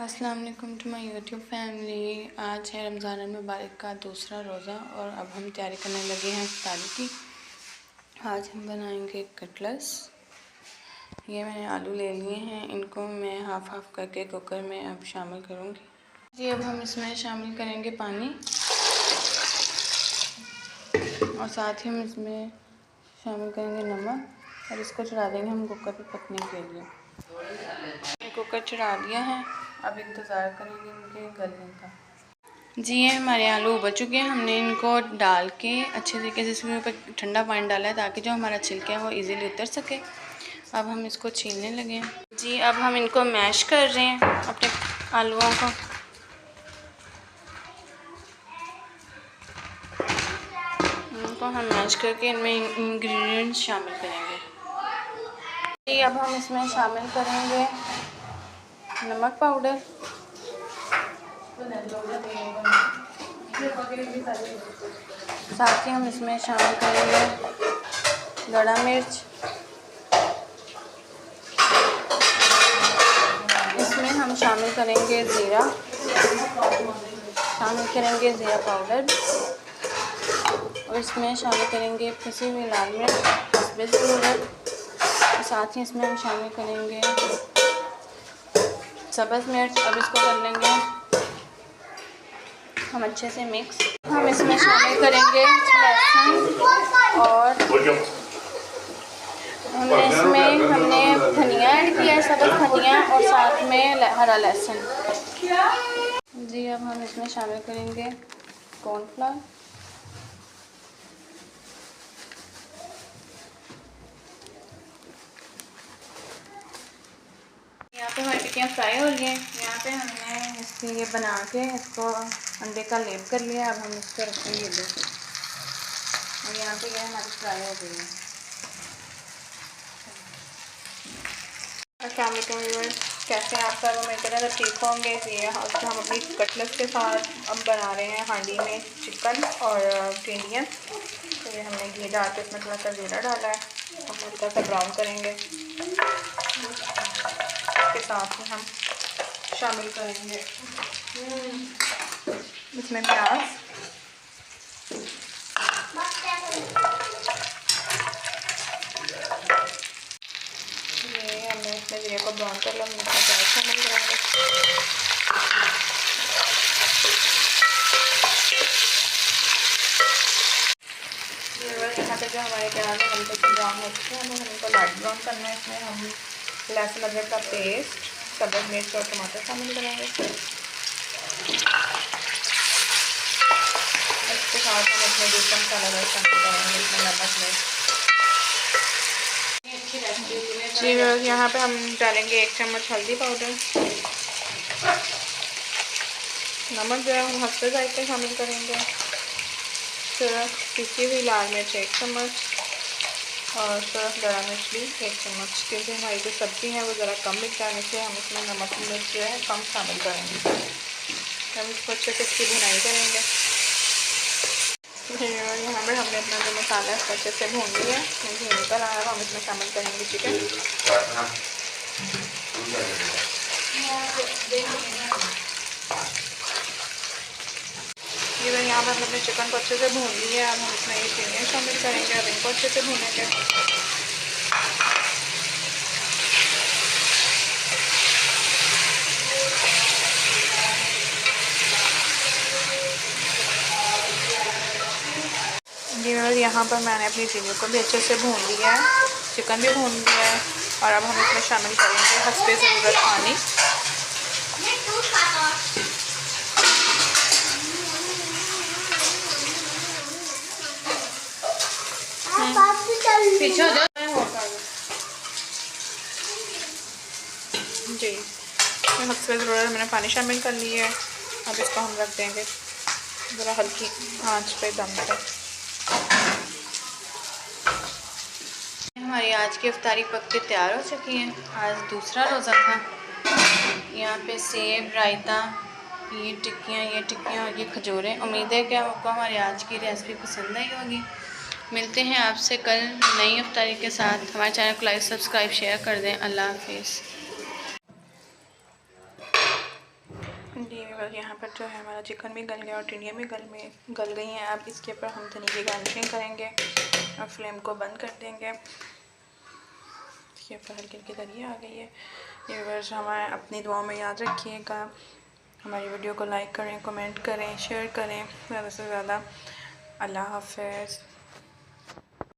अस्सलाम वालेकुम to my YouTube family. आज है रमज़ान मुबारक का दूसरा रोज़ा और अब हम तैयारी करने लगे हैं इफ्तारी की। आज हम बनाएंगे कटलेट्स। ये मैंने आलू ले लिए हैं, इनको मैं हाफ़ हाफ़ करके कुकर में अब शामिल करूँगी जी। अब हम इसमें शामिल करेंगे पानी और साथ ही हम इसमें शामिल करेंगे नमक और इसको चढ़ा देंगे हम कुकर पर पकने के लिए। कुकर चढ़ा दिया है, अब इंतज़ार करेंगे इनके गलने का जी। ये हमारे आलू उबल चुके हैं, हमने इनको डाल के अच्छे तरीके से इसके ऊपर ठंडा पानी डाला है ताकि जो हमारा छिलका है वो इजीली उतर सके। अब हम इसको छीलने लगे हैं जी। अब हम इनको मैश कर रहे हैं अपने आलूओं को। इनको हम मैश करके इनमें इंग्रेडिएंट्स शामिल करेंगे जी। अब हम इसमें शामिल करेंगे नमक पाउडर, साथ ही हम इसमें शामिल करेंगे गड़ा मिर्च, इसमें हम शामिल करेंगे ज़ीरा, शामिल करेंगे ज़ीरा पाउडर और इसमें शामिल करेंगे पिसी हुई लाल मिर्च हस्बे ज़रूरत। साथ ही इसमें हम शामिल करेंगे सब्ज़ मिर्च। अब इसको कर लेंगे हम अच्छे से मिक्स। हम इसमें शामिल करेंगे लहसुन और हमने धनिया ऐड किया है, सब्ज़ धनिया और साथ में हरा लहसुन जी। अब हम इसमें शामिल करेंगे कॉर्नफ्लावर, यहाँ पे हमारी टिक्कियाँ फ्राई हो रही हैं। यहाँ पे हमने इसके ये बना के इसको अंडे का लेप कर लिया। अब हम इसको रखेंगे इधर और यहाँ पे ये हमारी फ्राई हो गई है। अस्सलाम वालेकुम व्यूअर्स, कैसे हैं आप सब? उम्मीद करते हैं ठीक होंगे। ये हम अपनी कटलेट्स के साथ अब बना रहे हैं हांडी में चिकन और टिंडियन। तो ये हमने घी डाल के इसमें थोड़ा सा ज़ीरा डाला है, हम हल्का सा ब्राउन करेंगे। इसके साथ ही हम शामिल करेंगे इसमें प्याज, ये हमने इसमें ज़ीरे को ब्राउन कर लिया, हमने प्याज शामिल करेंगे। यहाँ पे जो हमारे प्याज हल्के से ब्राउन हो चुके हैं, हमें इनको लाइट ब्राउन करना है। इसमें हम लहसुन अदरक का पेस्ट, सब्ज़ मिर्च और टमाटर शामिल करेंगे। इसके साथ हम अपने दूसरा मसाला शामिल करेंगे, इसमें नमक मिर्च जी। यहाँ पे हम डालेंगे 1 चम्मच हल्दी पाउडर, नमक जो है हम हफ्ते जायके शामिल करेंगे, सिर्फ पिसी हुई लाल मिर्च 1 चम्मच और सिर्फ गड़ा मिर्च भी 1 चम्मच, क्योंकि हमारी जो सब्ज़ी है वो ज़रा कम मिर्च से हम इसमें नमक मिर्च जो है कम शामिल करेंगे। हम इसको अच्छे से इसकी भुनाई करेंगे। यहाँ पर हमने अपना जो मसाला है उसको अच्छे से भून लिया है, घी निकल आया है। हम इसमें शामिल करेंगे चिकन। ये यहाँ पर हमने चिकन को अच्छे से भून लिया है। अब हम इसमें ये टिंडियाँ शामिल करेंगे। अब इनको अच्छे से भूनेंगे। जी यहाँ पर मैंने अपनी टिंडियों को भी अच्छे से भून लिया है, चिकन भी भून लिया है और अब हम इसमें शामिल करेंगे हस्बे ज़रूरत पानी। पीछे जी, हस्बे ज़रूरत मैंने पानी शामिल कर लिया है। अब इसको हम रख देंगे ज़रा हल्की आंच पे दम पे। हमारी आज की इफ्तारी पक के तैयार हो चुकी है। आज दूसरा रोज़ा था। यहाँ पे सेब, रायता, ये टिक्कियाँ और ये खजूरें। उम्मीद है कि आपको हमारी आज की रेसिपी पसंद आई होगी। मिलते हैं आपसे कल नई इफ्तारी के साथ। हमारे चैनल को लाइक, सब्सक्राइब, शेयर कर दें। अल्लाह हाफिज़। जी बस यहाँ पर जो है हमारा चिकन भी गल गया और टिंडियाँ भी गल गई हैं। अब इसके ऊपर हम धनिया की गार्निशिंग करेंगे और फ्लेम को बंद कर देंगे। इसके ऊपर हल्की हल्की धनिया आ गई है। ये बस हमारे अपनी दुआओं में याद रखिएगा। हमारी वीडियो को लाइक करें, कमेंट करें, शेयर करें ज़्यादा से ज़्यादा। अल्लाह हाफ़िज़।